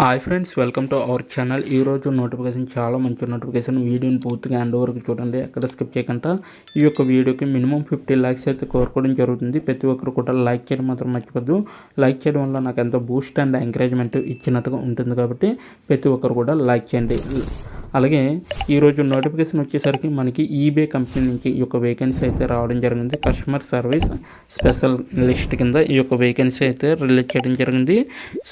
Hi friends, welcome to our channel. ఈరోజు notification చాలా మంచి నోటిఫికేషన్. వీడియోని పూర్తిగా ఎండ్ వరకు చూడండి, ఎక్కడ స్కిప్ చేయకుండా. ఈ యొక్క వీడియోకి మినిమం 50 లైక్స్ అయితే కోరుకోవడం జరుగుతుంది. ప్రతి ఒక్కరు కూడా లైక్ చేయడం మాత్రం మర్చిపోద్దు. లైక్ చేయడం వల్ల నాకు ఎంతో బూస్ట్ అండ్ ఎంకరేజ్మెంట్ ఇచ్చినట్టుగా ఉంటుంది కాబట్టి ప్రతి ఒక్కరు కూడా లైక్ చేయండి. అలాగే ఈరోజు నోటిఫికేషన్ వచ్చేసరికి మనకి ఈబే కంపెనీ నుంచి ఈ యొక్క వేకెన్సీ అయితే రావడం జరిగింది. కస్టమర్ సర్వీస్ స్పెషల్ లిస్ట్ కింద ఈ యొక్క వేకెన్సీ అయితే రిలీజ్ చేయడం జరిగింది.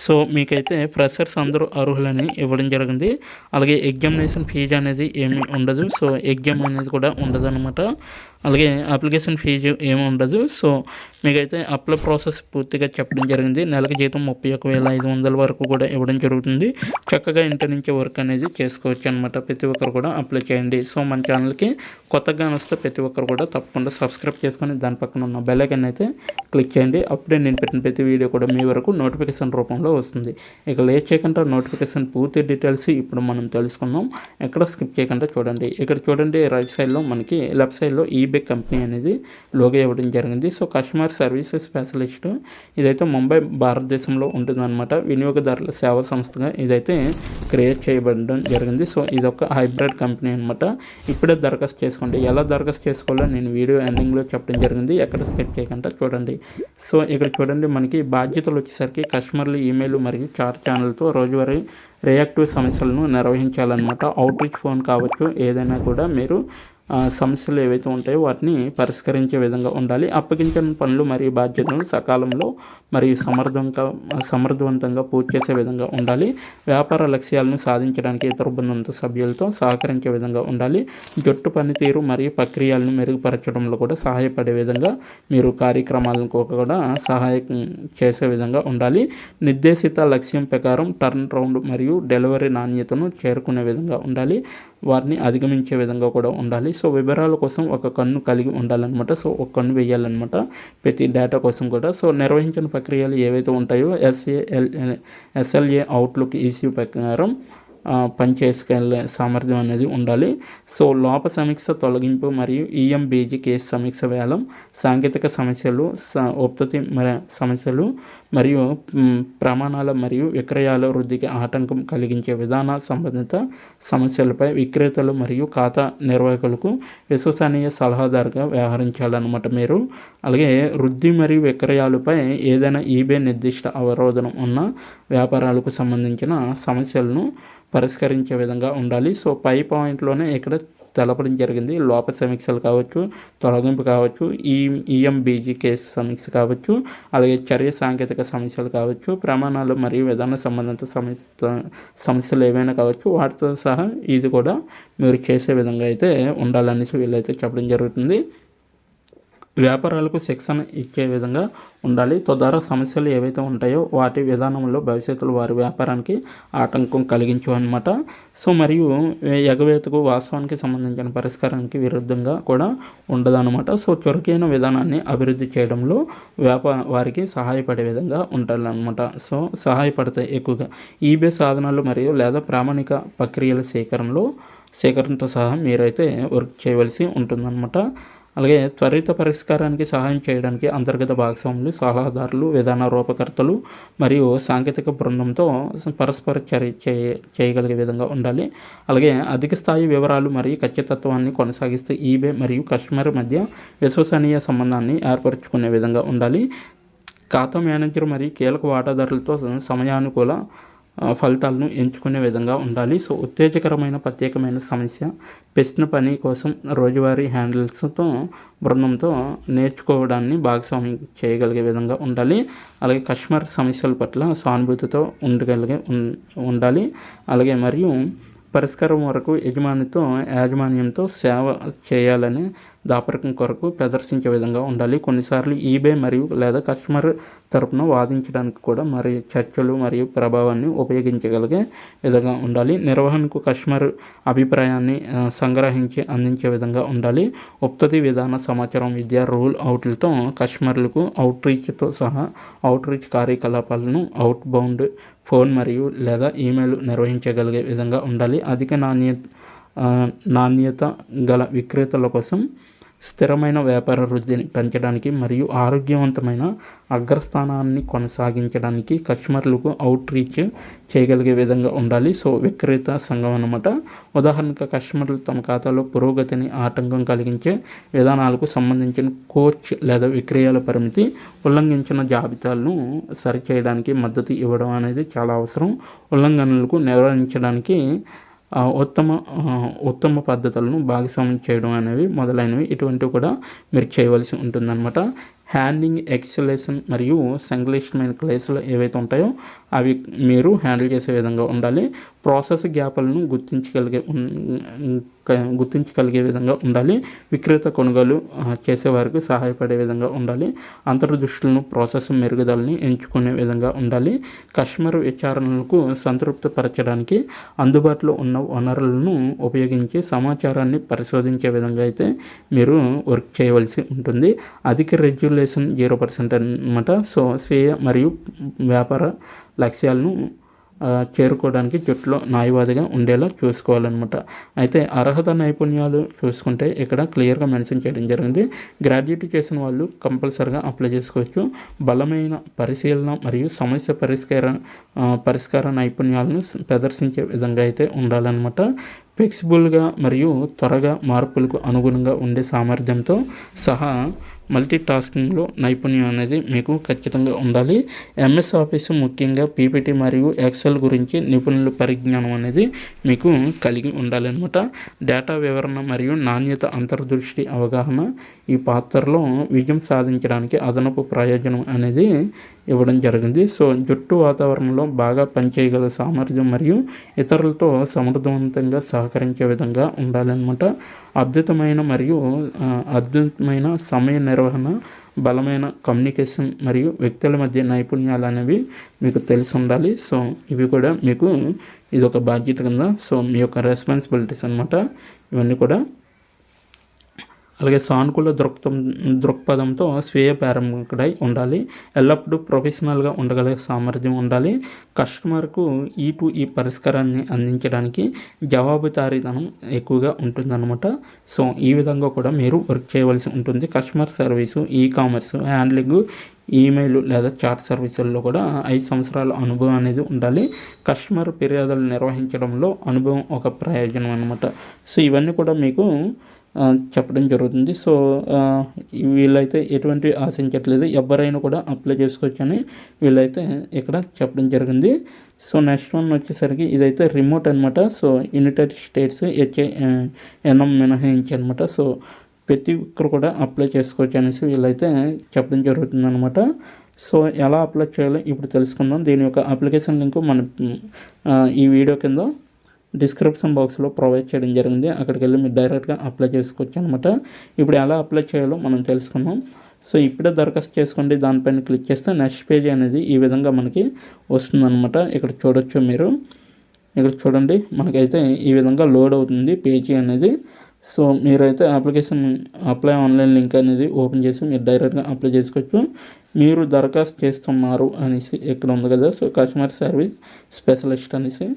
సో మీకైతే ఫ్రెషర్స్ అందరూ అర్హులని ఇవ్వడం జరిగింది. అలాగే ఎగ్జామినేషన్ ఫీజు అనేది ఏమీ ఉండదు. సో ఎగ్జామ్ అనేది కూడా ఉండదు అనమాట. అలాగే అప్లికేషన్ ఫీజు ఏమి ఉండదు. సో మీకైతే అప్లై ప్రాసెస్ పూర్తిగా చెప్పడం జరిగింది. నెలకు జీతం 31,500 వరకు కూడా ఇవ్వడం జరుగుతుంది. చక్కగా ఇంటి నుంచి వర్క్ అనేది చేసుకోవచ్చు అనమాట. ప్రతి ఒక్కరు కూడా అప్లై చేయండి. సో మన ఛానల్కి కొత్తగా వస్తే ప్రతి ఒక్కరు కూడా తప్పకుండా సబ్స్క్రైబ్ చేసుకొని దాని పక్కన ఉన్న బెల్ ఐకాన్ అయితే క్లిక్ చేయండి. అప్పుడే నేను పెట్టిన ప్రతి వీడియో కూడా మీ వరకు నోటిఫికేషన్ రూపంలో వస్తుంది. ఇక లేట్ చేయకుండా నోటిఫికేషన్ పూర్తి డీటెయిల్స్ ఇప్పుడు మనం తెలుసుకుందాం. ఎక్కడ స్కిప్ చేయకుండా చూడండి. ఇక్కడ చూడండి, రైట్ సైడ్లో మనకి లెఫ్ట్ సైడ్లో ఈబే కంపెనీ అనేది లోగో ఇవ్వడం జరిగింది. సో కస్టమర్ సర్వీసెస్ స్పెషలిస్ట్ ఇదైతే ముంబై భారతదేశంలో ఉంటుందన్నమాట. వినియోగదారుల సేవా సంస్థగా ఇదైతే క్రియేట్ చేయబడడం జరిగింది. సో ఇది ఒక హైబ్రిడ్ కంపెనీ అనమాట. ఇప్పుడే దరఖాస్తు చేసుకోండి. ఎలా దరఖాస్తు చేసుకోవాలో నేను వీడియో ఎండింగ్లో చెప్పడం జరిగింది. ఎక్కడ స్కిప్ చేయకుండా చూడండి. సో ఇక్కడ చూడండి, మనకి బాధ్యతలు వచ్చేసరికి కస్టమర్లు ఈమెయిల్ మరియు చాట్ ఛానల్తో రోజువారీ రియాక్టివ్ సమస్యలను నిర్వహించాలన్నమాట. అవుట్రీచ్ ఫోన్ కావచ్చు, ఏదైనా కూడా మీరు సమస్యలు ఏవైతే ఉంటాయో వాటిని పరిష్కరించే విధంగా ఉండాలి. అప్పగించిన పనులు మరియు బాధ్యతలను సకాలంలో మరియు సమర్థవంతంగా పూర్తి చేసే విధంగా ఉండాలి. వ్యాపార లక్ష్యాలను సాధించడానికి ఇతర బృందంతో సభ్యులతో సహకరించే విధంగా ఉండాలి. జట్టు పనితీరు మరియు ప్రక్రియలను మెరుగుపరచడంలో కూడా సహాయపడే విధంగా మీరు కార్యక్రమాలను కూడా సహాయం చేసే విధంగా ఉండాలి. నిర్దేశిత లక్ష్యం ప్రకారం టర్న్ రౌండ్ మరియు డెలివరీ నాణ్యతను చేరుకునే విధంగా ఉండాలి. వాటిని అధిగమించే విధంగా కూడా ఉండాలి. సో వివరాల కోసం ఒక కన్ను కలిగి ఉండాలన్నమాట. సో ఒక కన్ను వేయాలన్నమాట ప్రతి డేటా కోసం కూడా. సో నిర్వహించిన ప్రక్రియలు ఏవైతే ఉంటాయో ఎస్ఎల్ఏ అవుట్లుక్ ఈసీ ప్రకారం పనిచేసుకెళ్ళే సామర్థ్యం అనేది ఉండాలి. సో లోప సమీక్ష, తొలగింపు మరియు ఈఎంబీజీ కేసు సమీక్ష వేలం, సాంకేతిక సమస్యలు, ఉపపత్తి సమస్యలు మరియు ప్రమాణాల మరియు విక్రయాల వృద్ధికి ఆటంకం కలిగించే విధాన సంబంధిత సమస్యలపై విక్రేతలు మరియు ఖాతా నిర్వాహకులకు విశ్వసనీయ సలహాదారుగా వ్యవహరించాలన్నమాట మీరు. అలాగే వృద్ధి మరియు విక్రయాలపై ఏదైనా ఈబే నిర్దిష్ట అవరోధం ఉన్న వ్యాపారాలకు సంబంధించిన సమస్యలను పరిష్కరించే విధంగా ఉండాలి. సో పై పాయింట్లోనే ఇక్కడ తెలపడం జరిగింది. లోప సమీక్షలు కావచ్చు, తొలగింపు కావచ్చు, ఈఎంబీజీ కేసు సమీక్ష కావచ్చు, అలాగే చర్య సాంకేతిక సమస్యలు కావచ్చు, ప్రమాణాలు మరియు విధాన సంబంధిత సమస్యలు ఏవైనా కావచ్చు, వాటితో సహా ఇది కూడా మీరు చేసే విధంగా అయితే ఉండాలనేసి వీళ్ళైతే చెప్పడం జరుగుతుంది. వ్యాపారాలకు శిక్షణ ఇచ్చే విధంగా ఉండాలి. తద్వారా సమస్యలు ఏవైతే ఉంటాయో వాటి విధానంలో భవిష్యత్తులో వారి వ్యాపారానికి ఆటంకం కలిగించు అనమాట. సో మరియు ఎగవేతకు వాస్తవానికి సంబంధించిన పరిష్కారానికి విరుద్ధంగా కూడా ఉండదన్నమాట. సో చురుకైన విధానాన్ని అభివృద్ధి చేయడంలో వారికి సహాయపడే విధంగా ఉండాలన్నమాట. సో సహాయపడతాయి ఎక్కువగా ఈబే సాధనాలు మరియు లేదా ప్రామాణిక ప్రక్రియల సేకరణతో సహా మీరైతే వర్క్ చేయవలసి ఉంటుందన్నమాట. అలాగే త్వరిత పరిష్కారానికి సహాయం చేయడానికి అంతర్గత భాగస్వాములు, సలహాదారులు, విధాన రూపకర్తలు మరియు సాంకేతిక బృందంతో పరస్పర చర్య చేయగలిగే విధంగా ఉండాలి. అలాగే అధిక స్థాయి వివరాలు మరియు ఖచ్చితత్వాన్ని కొనసాగిస్తే ఈబే మరియు కస్టమర్ మధ్య విశ్వసనీయ సంబంధాన్ని ఏర్పరచుకునే విధంగా ఉండాలి. ఖాతా మేనేజర్ మరియు కీలక వాటాదారులతో సమయానుకూల ఫలితాలను ఎంచుకునే విధంగా ఉండాలి. సో ఉత్తేజకరమైన ప్రత్యేకమైన సమస్య ప్రశ్న పని కోసం రోజువారీ హ్యాండిల్స్తో బృందంతో నేర్చుకోవడాన్ని భాగస్వామ్యం చేయగలిగే విధంగా ఉండాలి. అలాగే కస్టమర్ సమస్యల పట్ల సానుభూతితో ఉండాలి. అలాగే మరియు పరిష్కారం వరకు యాజమాన్యంతో సేవ చేయాలని దాపరికం కొరకు ప్రదర్శించే విధంగా ఉండాలి. కొన్నిసార్లు ఈబే మరియు లేదా కస్టమర్ తరపున వాదించడానికి కూడా మరి చర్చలు మరియు ప్రభావాన్ని ఉపయోగించగలిగే విధంగా ఉండాలి. నిర్వహణకు కస్టమర్ అభిప్రాయాన్ని సంగ్రహించి అందించే విధంగా ఉండాలి. ఉపపత్తి విధాన సమాచారం, విద్య, రూల్ అవుట్లతో కస్టమర్లకు అవుట్రీచ్తో సహా అవుట్రీచ్ కార్యకలాపాలను అవుట్బౌండ్ ఫోన్ మరియు లేదా ఈమెయిల్ నిర్వహించగలిగే విధంగా ఉండాలి. అధిక నాణ్యత గల విక్రేతల కోసం స్థిరమైన వ్యాపార వృద్ధిని పెంచడానికి మరియు ఆరోగ్యవంతమైన అగ్రస్థానాన్ని కొనసాగించడానికి కస్టమర్లకు అవుట్ రీచ్ చేయగలిగే విధంగా ఉండాలి. సో విక్రేత సంఘం అన్నమాట. ఉదాహరణకు కస్టమర్లు తమ ఖాతాలో పురోగతిని ఆటంకం కలిగించే విధానాలకు సంబంధించిన కోచ్ లేదా విక్రయాల పరిమితి ఉల్లంఘించిన జాబితాలను సరిచేయడానికి మద్దతు ఇవ్వడం అనేది చాలా అవసరం. ఉల్లంఘనలకు నివారించడానికి ఉత్తమ పద్ధతులను భాగస్వామ్యం చేయడం అనేవి మొదలైనవి ఇటువంటివి కూడా మీరు చేయవలసి ఉంటుందన్నమాట. హ్యాండింగ్ ఎక్సలేషన్ మరియు సంక్లిష్టమైన క్లేసులు ఏవైతే ఉంటాయో అవి మీరు హ్యాండిల్ చేసే విధంగా ఉండాలి. ప్రాసెస్ గ్యాప్లను గుర్తించగలిగే విధంగా ఉండాలి. విక్రేత కొనుగోలు చేసేవారికి సహాయపడే విధంగా ఉండాలి. అంతర్దృష్టులను ప్రాసెస్ మెరుగుదలని ఎంచుకునే విధంగా ఉండాలి. కస్టమర్ విచారణలకు సంతృప్తిపరచడానికి అందుబాటులో ఉన్న వనరులను ఉపయోగించి సమాచారాన్ని పరిశోధించే విధంగా అయితే మీరు వర్క్ చేయవలసి ఉంటుంది. అధిక రెజ్యులేషన్ 0% అన్నమాట. సో స్వీయ మరియు వ్యాపార లక్ష్యాలను చేరుకోవడానికి జట్టులో న్యాయవాదిగా ఉండేలా చూసుకోవాలన్నమాట. అయితే అర్హత నైపుణ్యాలు చూసుకుంటే ఇక్కడ క్లియర్గా మెన్షన్ చేయడం జరిగింది. గ్రాడ్యుయేట్ చేసిన వాళ్ళు కంపల్సరీగా అప్లై చేసుకోవచ్చు. బలమైన పరిశీలన మరియు సమస్య పరిష్కార నైపుణ్యాలను ప్రదర్శించే విధంగా అయితే ఉండాలన్నమాట. ఫ్లెక్సిబుల్గా మరియు త్వరగా మార్పులకు అనుగుణంగా ఉండే సామర్థ్యంతో సహా మల్టీ టాస్కింగ్లో నైపుణ్యం అనేది మీకు ఖచ్చితంగా ఉండాలి. ఎంఎస్ ఆఫీసు ముఖ్యంగా పీపీటీ మరియు ఎక్సెల్ గురించి నిపుణుల పరిజ్ఞానం అనేది మీకు కలిగి ఉండాలన్నమాట. డేటా వివరణ మరియు నాణ్యత అంతర్దృష్టి అవగాహన ఈ పాత్రలో విజయం సాధించడానికి అదనపు ప్రయోజనం అనేది ఇవ్వడం జరిగింది. సో జట్టు వాతావరణంలో బాగా పనిచేయగల సామర్థ్యం మరియు ఇతరులతో సమర్థవంతంగా సహకరించే విధంగా ఉండాలన్నమాట. అద్భుతమైన సమయ నిర్వహణ, బలమైన కమ్యూనికేషన్ మరియు వ్యక్తుల మధ్య నైపుణ్యాలు అనేవి మీకు తెలిసి ఉండాలి. సో ఇవి కూడా మీకు ఇది ఒక బాధ్యత కింద సో మీ యొక్క రెస్పాన్సిబిలిటీస్ అన్నమాట ఇవన్నీ కూడా. అలాగే సానుకూల దృక్పథంతో స్వీయ ప్రారంభికుడై ఉండాలి. ఎల్లప్పుడూ ప్రొఫెషనల్గా ఉండగలిగే సామర్థ్యం ఉండాలి. కస్టమర్కు ఈ పరిష్కారాన్ని అందించడానికి జవాబుదారీతనం ఎక్కువగా ఉంటుందన్నమాట. సో ఈ విధంగా కూడా మీరు వర్క్ చేయవలసి ఉంటుంది. Customer service, commerce handling, email లేదా చాట్ సర్వీసుల్లో కూడా 5 సంవత్సరాల అనుభవం అనేది ఉండాలి. కస్టమర్ ఫిర్యాదులు నిర్వహించడంలో అనుభవం ఒక ప్రయోజనం అన్నమాట. సో ఇవన్నీ కూడా మీకు చెప్పడం జరుగుతుంది. సో వీళ్ళైతే ఎటువంటి ఆశించట్లేదు, ఎవరైనా కూడా అప్లై చేసుకోవచ్చని వీళ్ళైతే ఇక్కడ చెప్పడం జరిగింది. సో నెక్స్ట్ వన్ వచ్చేసరికి ఇదైతే రిమోట్ అనమాట. సో యునైటెడ్ స్టేట్స్ HANM మినహాయించి అనమాట. సో ప్రతి ఒక్కరు కూడా అప్లై చేసుకోవచ్చు అనేసి వీళ్ళైతే చెప్పడం జరుగుతుంది అనమాట. సో ఎలా అప్లై చేయాలో ఇప్పుడు తెలుసుకుందాం. దీని యొక్క అప్లికేషన్ లింక్ మన ఈ వీడియో కింద డిస్క్రిప్షన్ బాక్స్లో ప్రొవైడ్ చేయడం జరిగింది. అక్కడికి వెళ్ళి మీరు డైరెక్ట్గా అప్లై చేసుకోవచ్చు అనమాట. ఇప్పుడు ఎలా అప్లై చేయాలో మనం తెలుసుకుందాం. సో ఇప్పుడే దరఖాస్తు చేసుకోండి దానిపైన క్లిక్ చేస్తే నెక్స్ట్ పేజ్ అనేది ఈ విధంగా మనకి వస్తుందన్నమాట. ఇక్కడ చూడొచ్చు మీరు, ఇక్కడ చూడండి మనకైతే ఈ విధంగా లోడ్ అవుతుంది పేజీ అనేది. సో మీరైతే అప్లై ఆన్లైన్ లింక్ అనేది ఓపెన్ చేసి మీరు డైరెక్ట్గా అప్లై చేసుకోవచ్చు. మీరు దరఖాస్తు చేస్తున్నారు అనేసి ఇక్కడ ఉంది కదా. సో కస్టమర్ సర్వీస్ స్పెషలిస్ట్ అనేసి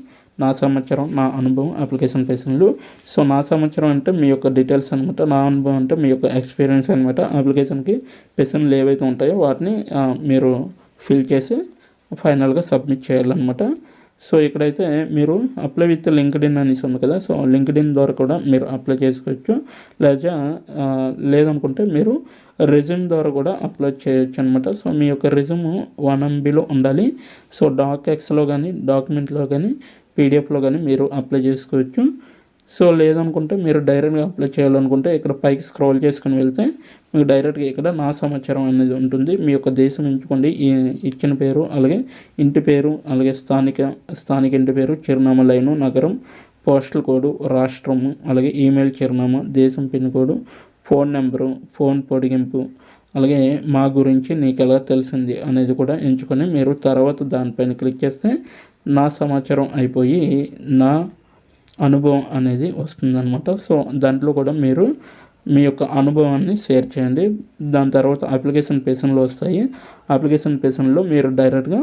నా సంవత్సరం, నా అనుభవం, అప్లికేషన్ పేషన్లు. సో నా సంవత్సరం అంటే మీ యొక్క డీటెయిల్స్ అనమాట. నా అనుభవం అంటే మీ యొక్క ఎక్స్పీరియన్స్ అనమాట. అప్లికేషన్కి పేషన్లు ఏవైతే ఉంటాయో వాటిని మీరు ఫిల్ చేసి ఫైనల్గా సబ్మిట్ చేయాలన్నమాట. సో ఇక్కడైతే మీరు అప్లై విత్ లింక్డ్ఇన్ అనేసి ఉంది కదా. సో లింక్డ్ఇన్ ద్వారా కూడా మీరు అప్లై చేసుకోవచ్చు. లేదనుకుంటే మీరు రెజ్యూమ్ ద్వారా కూడా అప్లై చేయొచ్చు అనమాట. సో మీ యొక్క రెజ్యూమ్ 1 MBలో ఉండాలి. సో డాక్ఎక్స్లో కానీ, డాక్యుమెంట్లో కానీ, పీడిఎఫ్లో కానీ మీరు అప్లై చేసుకోవచ్చు. సో లేదనుకుంటే మీరు డైరెక్ట్గా అప్లై చేయాలనుకుంటే ఇక్కడ పైకి స్క్రోల్ చేసుకుని వెళ్తే మీకు డైరెక్ట్గా ఇక్కడ నా సంవత్సరం అనేది ఉంటుంది. మీ యొక్క దేశం ఎంచుకోండి, ఇచ్చిన పేరు, అలాగే ఇంటి పేరు, అలాగే స్థానిక ఇంటి పేరు, చిరునామా లైను, నగరం, పోస్టల్ కోడ్, రాష్ట్రము, అలాగే ఈమెయిల్ చిరునామా, దేశం pin code, phone number, phone పొడిగింపు, అలాగే మా గురించి నీకు ఎలా తెలిసింది అనేది కూడా ఎంచుకొని మీరు తర్వాత దానిపైన క్లిక్ చేస్తే నా సమాచారం అయిపోయి నా అనుభవం అనేది వస్తుందన్నమాట. సో దాంట్లో కూడా మీరు మీ యొక్క అనుభవాన్ని షేర్ చేయండి. దాని తర్వాత అప్లికేషన్ పేషన్లో వస్తాయి. అప్లికేషన్ పేషన్లో మీరు డైరెక్ట్గా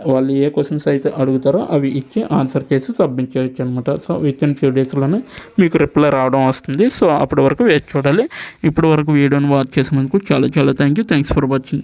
వాళ్ళు ఏ క్వశ్చన్స్ అయితే అడుగుతారో అవి ఇచ్చి ఆన్సర్ చేసి సబ్మిట్ చేయొచ్చు అనమాట. సో విత్ ఇన్ ఫ్యూ డేస్లోనే మీకు రిప్లై రావడం వస్తుంది. సో అప్పటి వరకు వేచి చూడాలి. ఇప్పటి వరకు వీడియోని వాచ్ చేసినందుకు చాలా చాలా థ్యాంక్స్ ఫర్ వాచింగ్.